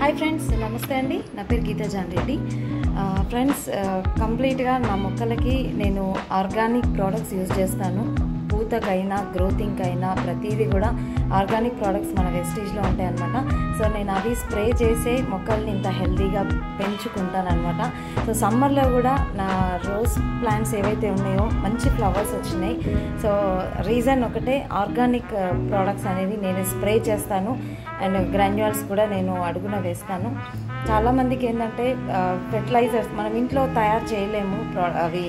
Hi friends, నమస్తే అండి. నా పేరు గీతా జాన్ రెడ్డి. ఫ్రెండ్స్, కంప్లీట్గా నా మొక్కలకి నేను ఆర్గానిక్ ప్రోడక్ట్స్ యూజ్ చేస్తాను. పూతకైనా గ్రోతింగ్కైనా ప్రతిదీ కూడా ఆర్గానిక్ ప్రోడక్ట్స్ మన వెస్టేజ్లో ఉంటాయి అన్నమాట. సో నేను అవి స్ప్రే చేసే మొక్కల్ని ఇంత హెల్తీగా పెంచుకుంటాను అనమాట. సో సమ్మర్లో కూడా నా రోజ్ ప్లాంట్స్ ఏవైతే ఉన్నాయో మంచి ఫ్లవర్స్ వచ్చినాయి. సో రీజన్ ఒకటే, ఆర్గానిక్ ప్రోడక్ట్స్ అనేవి నేను స్ప్రే చేస్తాను అండ్ గ్రాన్యువల్స్ కూడా నేను అడుగున వేస్తాను. చాలామందికి ఏంటంటే ఫెర్టిలైజర్స్ మనం ఇంట్లో తయారు చేయలేము, అవి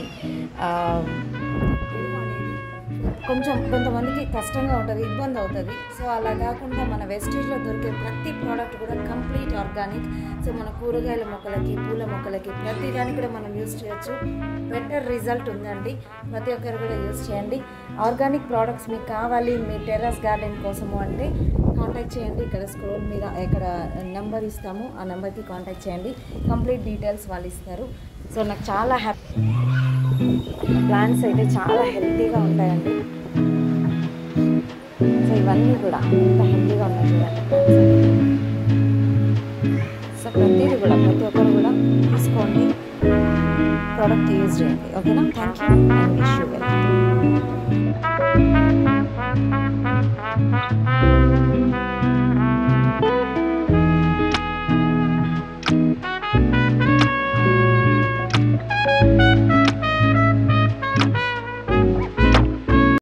కొంతమందికి కష్టంగా ఉంటుంది, ఇబ్బంది అవుతుంది. సో అలా కాకుండా మన వెస్టేజ్లో దొరికే ప్రతి ప్రోడక్ట్ కూడా కంప్లీట్ ఆర్గానిక్. సో మన కూరగాయల మొక్కలకి, పూల మొక్కలకి, ప్రతి దానికి కూడా మనం యూజ్ చేయొచ్చు. బెటర్ రిజల్ట్ ఉందండి. ప్రతి ఒక్కరు కూడా యూజ్ చేయండి. ఆర్గానిక్ ప్రోడక్ట్స్ మీకు కావాలి మీ టెర్రస్ గార్డెన్ కోసము అంటే కాంటాక్ట్ చేయండి. ఇక్కడ స్క్రోల్ మీద ఇక్కడ నెంబర్ ఇస్తాము, ఆ నెంబర్కి కాంటాక్ట్ చేయండి. కంప్లీట్ డీటెయిల్స్ వాళ్ళు ఇస్తారు. సో నాకు చాలా హ్యాపీ. ప్లాంట్స్ అయితే చాలా హెల్తీగా ఉంటాయండి. సో ఇవన్నీ కూడా ఎంత హెల్తీగా ఉన్నాయి చూడండి. సో ప్రతి ఒక్కరు కూడా తీసుకోండి, ప్రోడక్ట్ యూజ్ చేయండి. ఓకేనా? Thank you and wish you well.